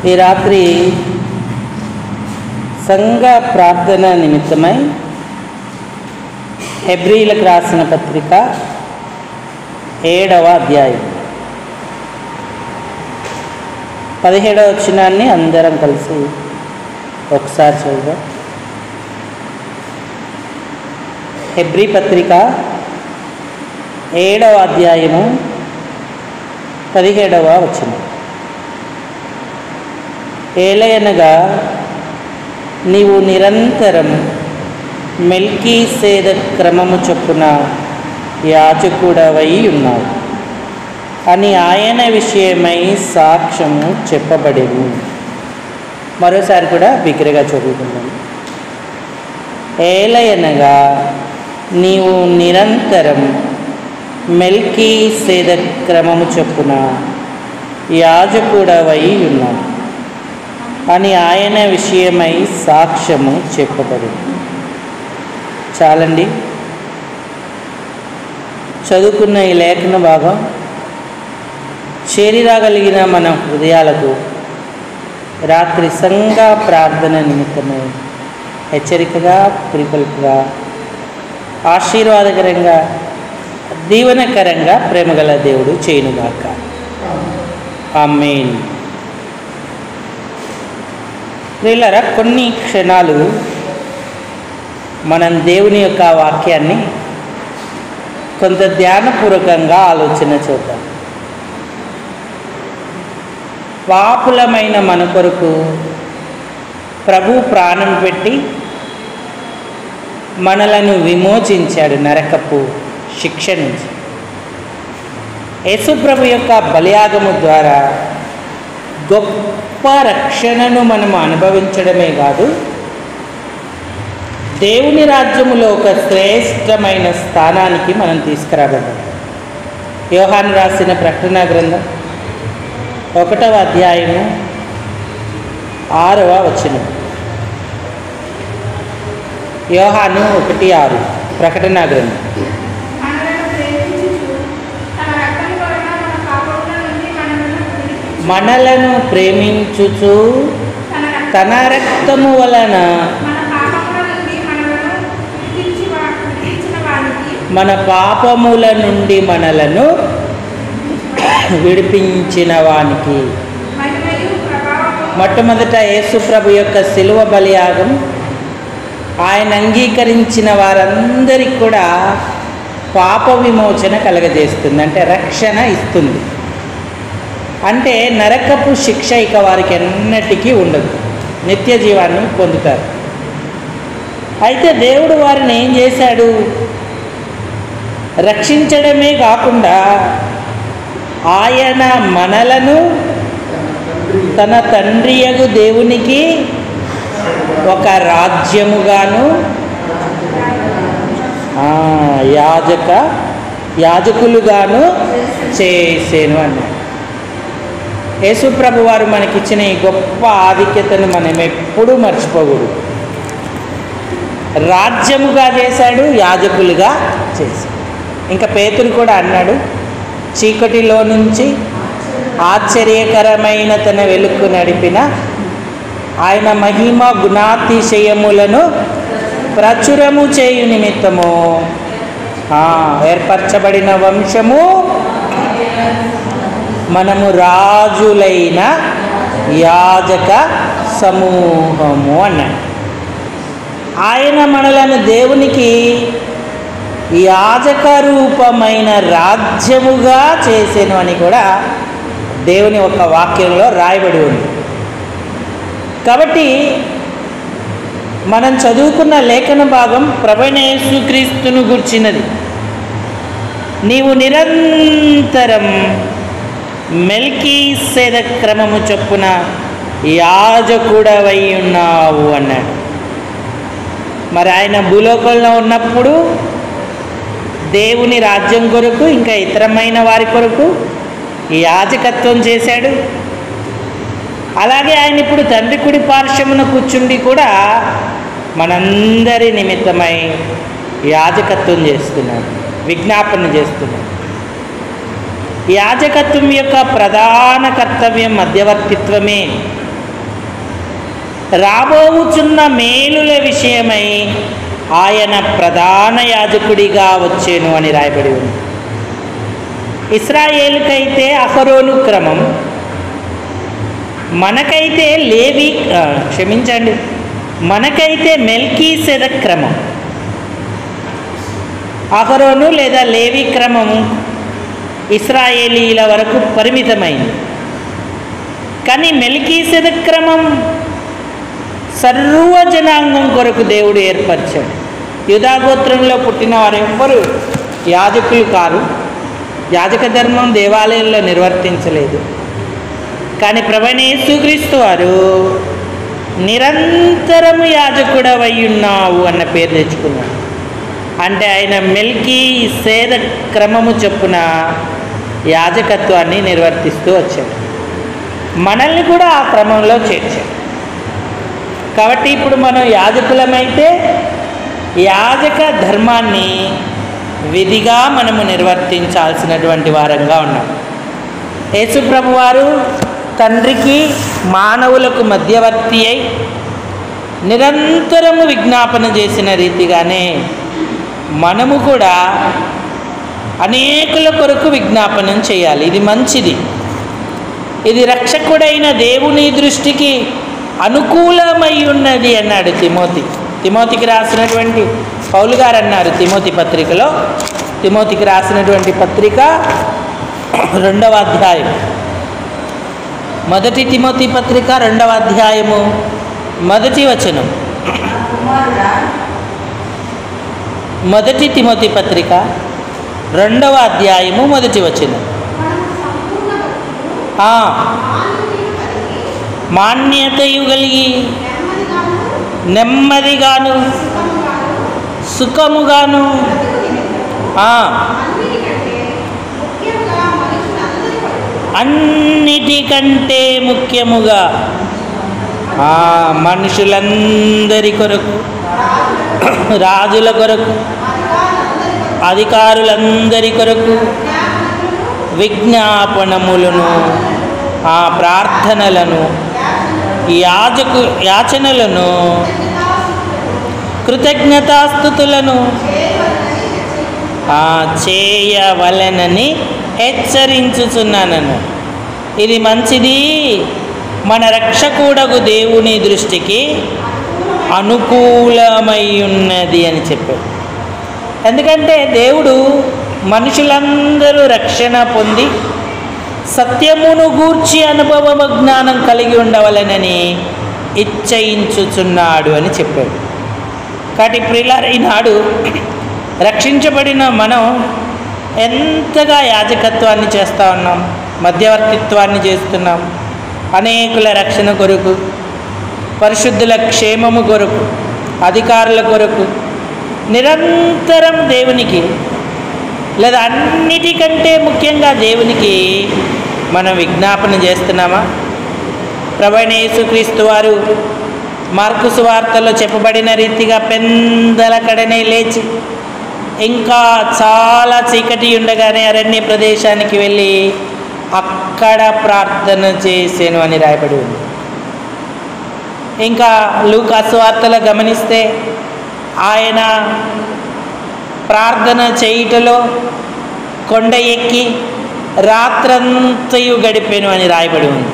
ఈ రాత్రి సంఘ ప్రార్థన నిమిత్తమై హెబ్రీలకు రాసిన పత్రిక 7వ అధ్యాయం 17వ వచనాన్ని అందరం కలిసి ఒకసారి చదువుదాం. హెబ్రీ పత్రిక 7వ అధ్యాయము 17వ వచనం. ఏలయనగా నీవు నిరంతరం మెల్కీసెదెకు క్రమము చొప్పున యాజకుడవై ఉన్నావు అని ఆయన విషయమై సాక్ష్యము చెప్పబడేది. మరోసారి కూడా బిగ్గరగా చదువుకుందాము. ఏలయనగా నీవు నిరంతరం మెల్కీసెదెకు క్రమము చొప్పున యాజకుడవై ఉన్నావు అని ఆయన విషయమై సాక్ష్యము చెప్పబడింది. చాలండి. చదువుకున్న ఈ లేఖన భాగం చేరిరాగలిగిన మన హృదయాలకు రాత్రి సంఘ ప్రార్థన నిమిత్తమై హెచ్చరికగా, ప్రిపల్పుగా, ఆశీర్వాదకరంగా, దీవెనకరంగా ప్రేమగల దేవుడు చేయునుగాక. ఆమేన్. ప్రియులారా, కొన్ని క్షణాలు మనం దేవుని యొక్క వాక్యాన్ని కొంత ధ్యానపూర్వకంగా ఆలోచన చేద్దాం. పాపులమైన మన కొరకు ప్రభు ప్రాణం పెట్టి మనలను విమోచించాడు నరకపు శిక్ష నుంచి. యేసు ప్రభు యొక్క బలియాగము ద్వారా గొప్ప రక్షణను మనం అనుభవించడమే కాదు, దేవుని రాజ్యములో ఒక శ్రేష్టమైన స్థానానికి మనం తీసుకురాబడ్డాం. యోహాను రాసిన ప్రకటన గ్రంథం 1వ అధ్యాయము 6వ వచనం. యోహాను 1:6 ప్రకటన గ్రంథం. మనలను ప్రేమించుచు తన రక్తము వలన మన పాపముల నుండి మనలను విడిపించిన వానికి. మొట్టమొదట యేసు ప్రభు యొక్క శిలువ బలియాగం ఆయన అంగీకరించిన వారందరికీ కూడా పాప విమోచన కలగజేస్తుంది, అంటే రక్షణ ఇస్తుంది. అంటే నరకపు శిక్ష ఇక వారికి ఎన్నటికీ ఉండదు, నిత్య జీవాన్ని పొందుతారు. అయితే దేవుడు వారిని ఏం చేశాడు? రక్షించడమే కాకుండా ఆయన మనలను తన తండ్రియగు దేవునికి ఒక రాజ్యముగాను యాజకులుగాను చేసేను అన్నాడు. యేసుప్రభు వారు మనకిచ్చిన ఈ గొప్ప ఆధిక్యతను మనం ఎప్పుడూ మర్చిపోకూడదు. రాజ్యముగా చేశాడు, యాజకులుగా చేశాడు. ఇంకా పేతురు కూడా అన్నాడు, చీకటిలో నుంచి ఆశ్చర్యకరమైన తన వెలుగు నడిపిన ఆయన మహిమ గుణాతిశయములను ప్రచురము చేయు నిమిత్తము ఏర్పరచబడిన వంశము, మనము రాజులైన యాజక సమూహము అన్నాడు. ఆయన మనలను దేవునికి యాజక రూపమైన రాజ్యముగా చేసేను అని కూడా దేవుని ఒక వాక్యంలో రాయబడి ఉంది. కాబట్టి మనం చదువుకున్న లేఖన భాగం ప్రభువైన యేసుక్రీస్తును గుర్చినది. నీవు నిరంతరం మెల్కీసెదెకు క్రమము చొప్పున యాజకుడవై ఉన్నావు అన్నాడు. మరి ఆయన భూలోకంలో ఉన్నప్పుడు దేవుని రాజ్యం కొరకు, ఇంకా ఇతరమైన వారి కొరకు యాజకత్వం చేశాడు. అలాగే ఆయన ఇప్పుడు తండ్రి కుడి పార్శ్వమున కూర్చుండి కూడా మనందరి నిమిత్తమై యాజకత్వం చేస్తున్నాడు, విజ్ఞాపన చేస్తున్నాడు. యాజకత్వం యొక్క ప్రధాన కర్తవ్యం మధ్యవర్తిత్వమే. రాబోవుచున్న మేలుల విషయమై ఆయన ప్రధాన యాజకుడిగా వచ్చేను అని రాయబడి ఉంది. ఇశ్రాయేలుకైతే అహరోను క్రమం, మనకైతే మనకైతే మెల్కీసెదెక్ క్రమం. అహరోను లేదా లేవి క్రమము ఇశ్రాయేలీల వరకు పరిమితమైంది. కానీ మెల్కీసెదెక్ క్రమం సర్వ జనాంగం కొరకు దేవుడు ఏర్పరిచాడు. యూదాగోత్రంలో పుట్టిన వారు ఎవ్వరు యాజకులు కారు. యాజక ధర్మం దేవాలయంలో నిర్వర్తించలేదు. కానీ ప్రభువైన యేసుక్రీస్తు వారు నిరంతరము యాజకుడవై ఉన్నావు అన్న పేరు తెచ్చుకున్నాడు. అంటే ఆయన మెల్కీసెదెక్ క్రమము చొప్పున యాజకత్వాన్ని నిర్వర్తిస్తూ వచ్చాడు. మనల్ని కూడా ఆ క్రమంలో చేర్చాడు. కాబట్టి ఇప్పుడు మనం యాజకులమైతే యాజక ధర్మాన్ని విధిగా మనము నిర్వర్తించాల్సినటువంటి వారంగా ఉన్నాం. యేసుప్రభు వారు తండ్రికి మానవులకు మధ్యవర్తి అయి నిరంతరము విజ్ఞాపన చేసిన రీతిగానే మనము కూడా అనేకుల కొరకు విజ్ఞాపనం చేయాలి. ఇది మంచిది. ఇది రక్షకుడైన దేవుని దృష్టికి అనుకూలమై ఉన్నది అన్నాడు తిమోతికి రాసినటువంటి పౌలు గారు అన్నారు. తిమోతికి రాసినటువంటి పత్రిక 2వ అధ్యాయం, మొదటి తిమోతి పత్రిక 2వ అధ్యాయము మొదటి వచనం. మొదటి తిమోతి పత్రిక 2వ అధ్యాయము మొదటి వచనం. మాన్యతయు కలిగి నెమ్మదిగాను సుఖముగాను అన్నిటికంటే ముఖ్యముగా మనుషులందరి కొరకు, రాజుల కొరకు, అధికారులందరి కొరకు విజ్ఞాపనములను, ప్రార్థనలను, యాచనలను, కృతజ్ఞతాస్తుతులను చేయవలెనని హెచ్చరించుచున్నాను. ఇది మంచిది, మన రక్షకుడగు దేవుని దృష్టికి అనుకూలమై ఉన్నది అని చెప్పాడు. ఎందుకంటే దేవుడు మనుషులందరూ రక్షణ పొంది సత్యమును గూర్చి అనుభవ జ్ఞానం కలిగి ఉండవలెనని ఇచ్చయించుచున్నాడు అని చెప్పాడు. కాబట్టి ప్రియులారా, ఈనాడు రక్షించబడిన మనం ఎంతగా యాజకత్వాన్ని చేస్తూ ఉన్నాం, మధ్యవర్తిత్వాన్ని చేస్తున్నాం. అనేకుల రక్షణ కొరకు, పరిశుద్ధుల క్షేమము కొరకు, అధికారుల కొరకు నిరంతరం దేవునికి, లేదా అన్నిటికంటే ముఖ్యంగా దేవునికి మనం విజ్ఞాపన చేస్తున్నామా? ప్రభువైన యేసుక్రీస్తు వారు మార్కు సువార్తలో చెప్పబడిన రీతిగా పెందల కడనే లేచి ఇంకా చాలా చీకటి ఉండగానే అరణ్య ప్రదేశానికి వెళ్ళి అక్కడ ప్రార్థన చేసేను అని రాయబడి ఉంది. ఇంకా లూకా సువార్తలో గమనిస్తే ఆయన ప్రార్థన చేయుటలో కొండ ఎక్కి రాత్రంతయు గడిపెను అని రాయబడి ఉంది.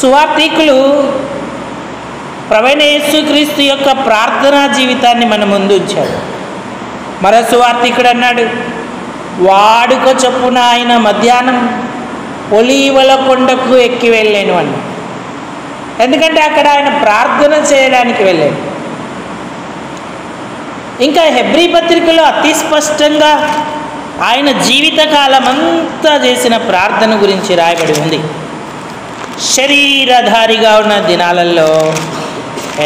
సువార్తికులు ప్రభువైన యేసుక్రీస్తు యొక్క ప్రార్థనా జీవితాన్ని మన ముందు ఉంచాడు. మరో సువార్తికుడు అన్నాడు, వాడుక చొప్పున ఆయన మధ్యాహ్నం ఒలీవల కొండకు ఎక్కి వెళ్ళాను అన్నాడు. ఎందుకంటే అక్కడ ఆయన ప్రార్థన చేయడానికి వెళ్ళాడు. ఇంకా హెబ్రీ పత్రికలో అతి స్పష్టంగా ఆయన జీవితకాలం అంతా చేసిన ప్రార్థన గురించి రాయబడి ఉంది. శరీరధారిగా ఉన్న దినాలలో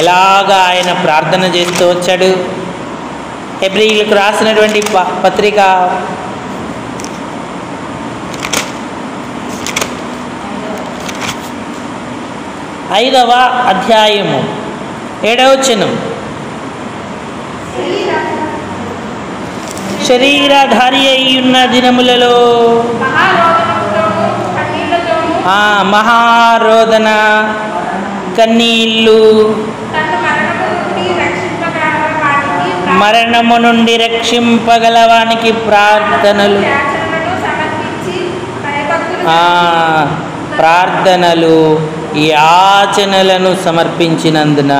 ఎలాగా ఆయన ప్రార్థన చేస్తూ వచ్చాడు. హెబ్రీయులకు రాసినటువంటి పత్రిక 5వ అధ్యాయము 7వ వచనం. శరీరధారి అయి ఉన్న దినములలో మహారోదన కన్నీళ్ళు, మరణము నుండి రక్షింపగలవానికి ప్రార్థనలు, ప్రార్థనలు యాచనలను సమర్పించినందున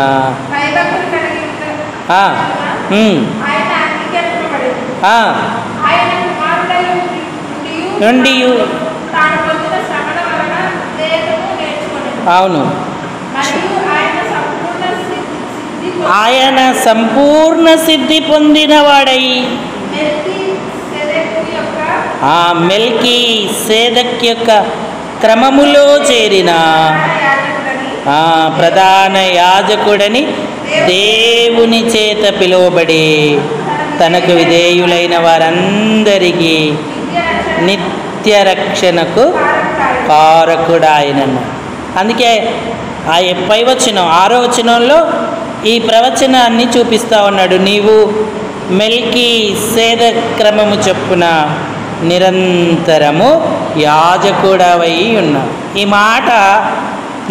నుండి అవును ఆయన సంపూర్ణ సిద్ధి పొందినవాడై ఆ మెల్కీ సేదక్ యొక్క క్రమములో చేరిన ప్రధాన యాజకుడని దేవుని చేత పిలువబడి తనకు విధేయులైన వారందరికీ నిత్య రక్షణకు కారకుడాయనన్న. అందుకే ఆ పై వచనం 6వ వచనంలో ఈ ప్రవచనాన్ని చూపిస్తూ ఉన్నాడు. నీవు మెల్కీ సేద క్రమము చొప్పున నిరంతరము యాజకుడవై ఉన్నావు. ఈ మాట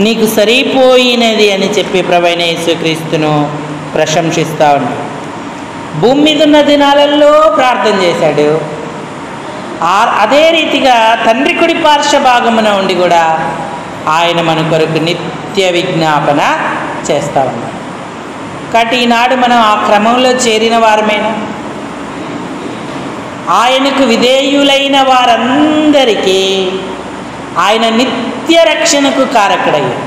నీకు సరిపోయినది అని చెప్పి ప్రభువైన యేసుక్రీస్తును ప్రశంసిస్తూ ఉన్నాడు. భూమి మీద ఉన్న దినాలలో ప్రార్థన చేశాడు. అదే రీతిగా తండ్రి కుడి పార్శ్వ భాగమున ఉండి కూడా ఆయన మన కొరకు నిత్య విజ్ఞాపన చేస్తూ ఉన్నాడు. కాబట్టి ఈనాడు మనం ఆ క్రమంలో చేరిన వారమేనా? ఆయనకు విధేయులైన వారందరికీ ఆయన నిత్య రక్షణకు కారకుడయ్యాడు.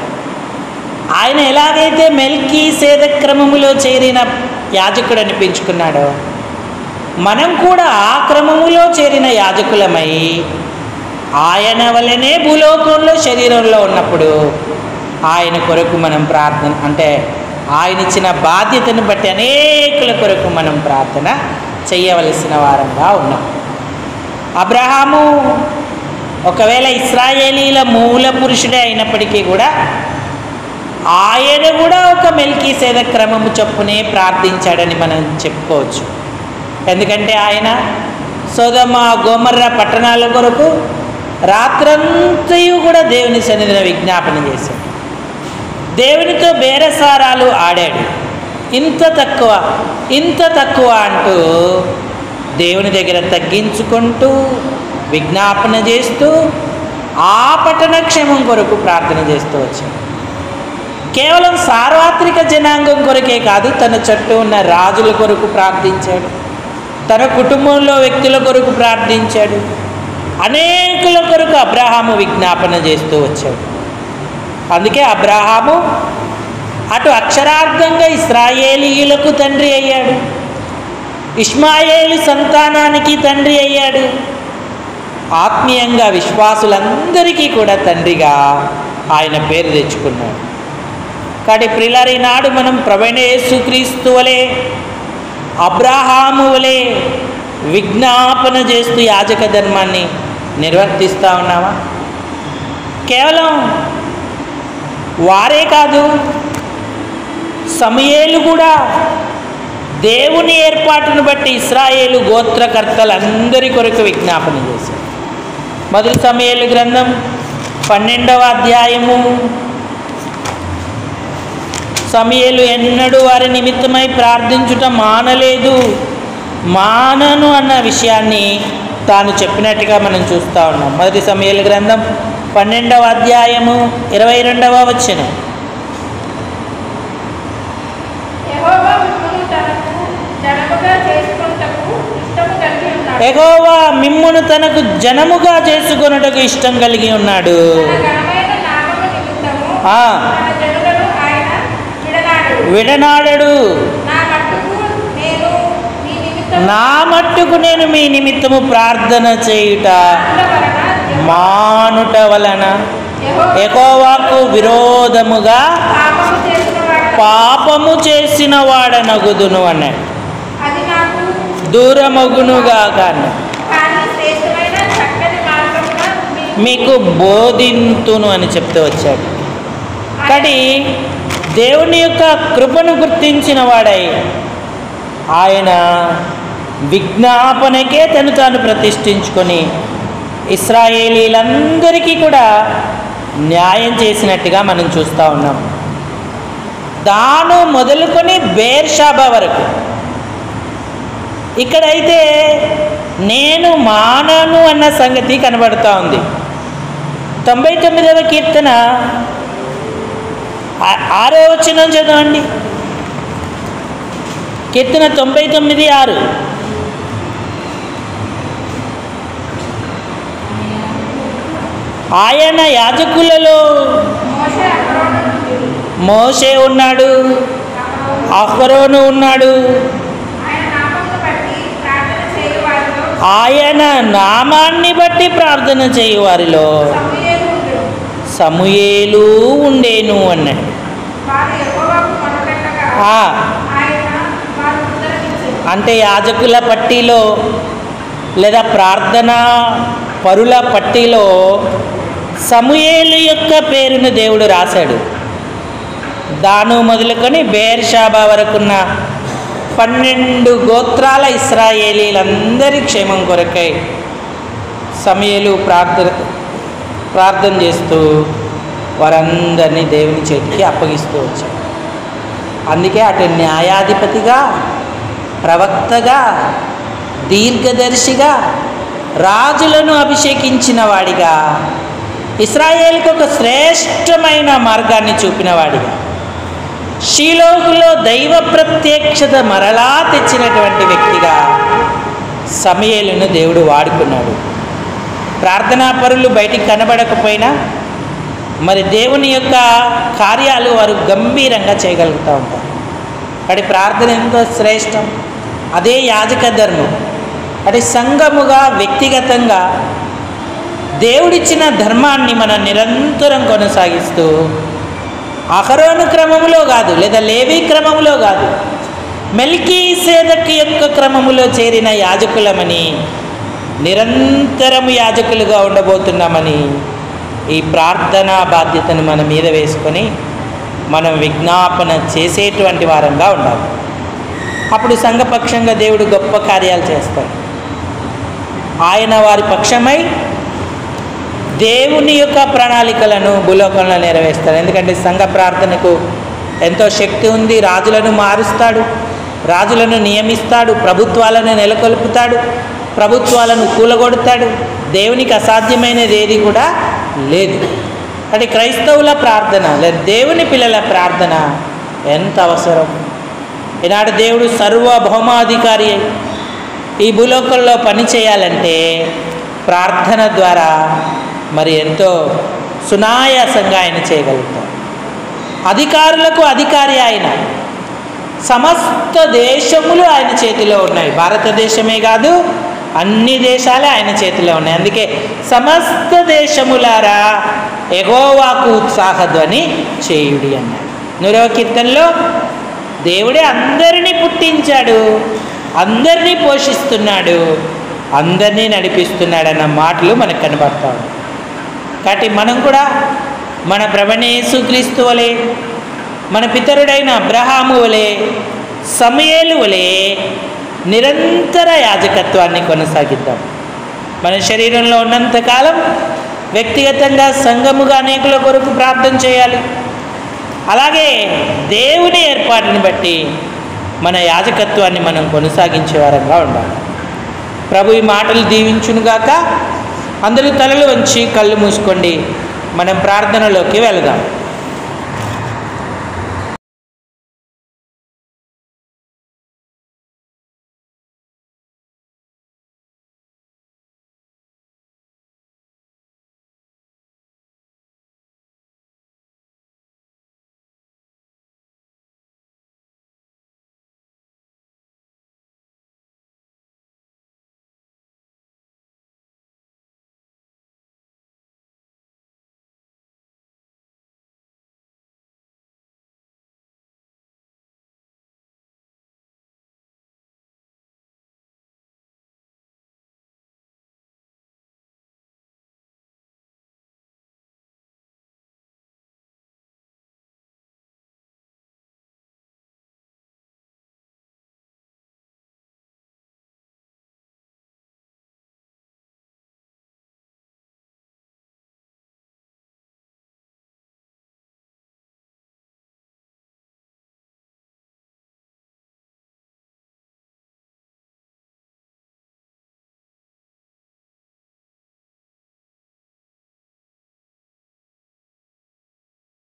ఆయన ఎలాగైతే మెల్కీ సేదక్ క్రమములో చేరిన యాజకుడు అనిపించుకున్నాడో మనం కూడా ఆ క్రమములో చేరిన యాజకులమై ఆయన వల్లనే భూలోకంలో శరీరంలో ఉన్నప్పుడు ఆయన కొరకు మనం ప్రార్థన, అంటే ఆయన ఇచ్చిన బాధ్యతను బట్టి అనేకుల కొరకు మనం ప్రార్థన చేయవలసిన వారంగా ఉన్నాం. అబ్రహాము ఒకవేళ ఇశ్రాయేలీల మూల పురుషుడే అయినప్పటికీ కూడా ఆయన కూడా ఒక మెల్కీ సేదక్ క్రమము చొప్పునే ప్రార్థించాడని మనం చెప్పుకోవచ్చు. ఎందుకంటే ఆయన సొదొమ గొమొర్రా పట్టణాల కొరకు రాత్రంతయు కూడా దేవుని సన్నిధిలో విజ్ఞాపన చేశాడు. దేవునితో బేరసారాలు ఆడాడు. ఇంత తక్కువ అంటూ దేవుని దగ్గర తగ్గించుకుంటూ విజ్ఞాపన చేస్తూ ఆ పట్టణ క్షేమం కొరకు ప్రార్థన చేస్తూ వచ్చాడు. కేవలం సార్వత్రిక జనాంగం కొరకే కాదు, తన చుట్టూ ఉన్న రాజుల కొరకు ప్రార్థించాడు, తన కుటుంబంలో వ్యక్తుల కొరకు ప్రార్థించాడు, అనేకుల కొరకు అబ్రహాము విజ్ఞాపన చేస్తూ వచ్చాడు. అందుకే అబ్రహాము అటు అక్షరార్థంగా ఇశ్రాయేలీయులకు తండ్రి అయ్యాడు, ఇష్మాయేలు సంతానానికి తండ్రి అయ్యాడు, ఆత్మీయంగా విశ్వాసులందరికీ కూడా తండ్రిగా ఆయన పేరు తెచ్చుకున్నాడు. కాబట్టి ప్రియులారా, ఈనాడు మనం ప్రభువైన యేసుక్రీస్తు వలె అబ్రహాము వలె విజ్ఞాపన చేస్తూ యాజక ధర్మాన్ని నిర్వర్తిస్తూ ఉన్నామా? కేవలం వారే కాదు, సమూయేలు కూడా దేవుని ఏర్పాటును బట్టి ఇశ్రాయేలు గోత్రకర్తలందరి కొరకు విజ్ఞాపన చేశారు. మొదటి సమూయేలు గ్రంథం 12వ అధ్యాయము. సమూయేలు ఎన్నడూ వారి నిమిత్తమై ప్రార్థించుట మానను అన్న విషయాన్ని తాను చెప్పినట్టుగా మనం చూస్తూ ఉన్నాం. మొదటి సమూయేలు గ్రంథం 12వ అధ్యాయము 22వ వచనం. యెహోవా మిమ్మును తనకు జనముగా చేసుకొనుటకు ఇష్టం కలిగి ఉన్నాడు. విడనాడడు. నా మట్టుకు నేను మీ నిమిత్తము ప్రార్థన చేయుట మానుట వలన యెహోవాకు విరోధముగా పాపము చేసిన వాడనగుదును అన్నాడు. దూరమగునుగా కానీ మీకు బోధింతును అని చెప్తూ వచ్చాడు. కానీ దేవుని యొక్క కృపను గుర్తించిన వాడై ఆయన విజ్ఞాపనకే తాను ప్రతిష్ఠించుకొని ఇశ్రాయేలీలందరికీ కూడా న్యాయం చేసినట్టుగా మనం చూస్తూ ఉన్నాం. దాను మొదలుకొని బేర్షాబా వరకు. ఇక్కడైతే నేను మానను అన్న సంగతి కనబడుతూ ఉంది. 99వ కీర్తన 6వ వచనం చదవండి. కీర్తన 99:6. ఆయన యాజకులలో మోషే ఉన్నాడు, అహరోను ఉన్నాడు. ఆయన నామాన్ని బట్టి ప్రార్థన చేయువారిలో సమూయేలు ఉండేను అన్నాడు. అంటే యాజకుల పట్టీలో లేదా ప్రార్థన పరుల పట్టీలో సమూయేలు యొక్క పేరును దేవుడు రాశాడు. దాను మొదలుకొని బేర్షాబా వరకున్న 12 గోత్రాల ఇశ్రాయేలీలందరి క్షేమం కొరకై సమూయేలు ప్రార్థన చేస్తూ వారందరినీ దేవుని చేతికి అప్పగిస్తూ వచ్చాడు. అందుకే అటు న్యాయాధిపతిగా, ప్రవక్తగా, దీర్ఘదర్శిగా, రాజులను అభిషేకించిన వాడిగా, ఇశ్రాయేలుకు ఒక శ్రేష్టమైన మార్గాన్ని చూపిన వాడిగా, షీలోహులో దైవ ప్రత్యక్షత మరలా తెచ్చినటువంటి వ్యక్తిగా సమూయేలును దేవుడు వాడుకున్నాడు. ప్రార్థనా పరులు బయటికి కనబడకపోయినా మరి దేవుని యొక్క కార్యాలు వారు గంభీరంగా చేయగలుగుతూ ఉంటారు. అటు ప్రార్థన ఎంతో శ్రేష్టం. అదే యాజక ధర్మం. అటు సంఘముగా, వ్యక్తిగతంగా దేవుడిచ్చిన ధర్మాన్ని మనం నిరంతరం కొనసాగిస్తూ అహరోను క్రమములో కాదు, లేదా లేవీ క్రమములో కాదు, మెల్కీసెదెకు యొక్క క్రమములో చేరిన యాజకులమని, నిరంతరము యాజకులుగా ఉండబోతున్నామని ఈ ప్రార్థనా బాధ్యతను మన మీద వేసుకొని మనం విజ్ఞాపన చేసేటువంటి వారంగా ఉండాలి. అప్పుడు సంఘపక్షంగా దేవుడు గొప్ప కార్యాలు చేస్తాడు. ఆయన వారి పక్షమై దేవుని యొక్క ప్రణాళికలను భూలోకంలో నెరవేరుస్తాడు. ఎందుకంటే సంఘ ప్రార్థనకు ఎంతో శక్తి ఉంది. రాజులను మారుస్తాడు, రాజులను నియమిస్తాడు, ప్రభుత్వాలను నెలకొల్పుతాడు, ప్రభుత్వాలను కూలగొడతాడు. దేవునికి అసాధ్యమైనది ఏది కూడా లేదు. అంటే క్రైస్తవుల ప్రార్థన లేదా దేవుని పిల్లల ప్రార్థన ఎంత అవసరం. ఈనాడు దేవుడు సర్వభౌమాధికారి ఈ భూలోకంలో పనిచేయాలంటే ప్రార్థన ద్వారా మరి ఎంతో సునాయాసంగా ఆయన చేయగలుగుతాడు. అధికారులకు అధికారి ఆయన. సమస్త దేశములు ఆయన చేతిలో ఉన్నాయి. భారతదేశమే కాదు, అన్ని దేశాలే ఆయన చేతిలో ఉన్నాయి. అందుకే సమస్త దేశములారా యెహోవాకు ఉత్సాహధ్వని చేయుడి అన్నాడు. 100వ కీర్తనలో దేవుడే అందరినీ పుట్టించాడు, అందరినీ పోషిస్తున్నాడు, అందరినీ నడిపిస్తున్నాడు అన్న మాటలు మనకు కనబడతాయి. కాబట్టి మనం కూడా మన ప్రభువైన యేసుక్రీస్తు వలె, మన పితరుడైన అబ్రహాము వలె, సమూయేలు వలె నిరంతర యాజకత్వాన్ని కొనసాగిద్దాం. మన శరీరంలో ఉన్నంతకాలం వ్యక్తిగతంగా, సంఘముగా అనేకుల కొరకు ప్రార్థన చేయాలి. అలాగే దేవుని ఏర్పాటుని బట్టి మన యాజకత్వాన్ని మనం కొనసాగించే వారంగా ఉండాలి. ప్రభు ఈ మాటలు దీవించునుగాక. అందరూ తలలు వంచి కళ్ళు మూసుకోండి. మనం ప్రార్థనలోకి వెళదాం.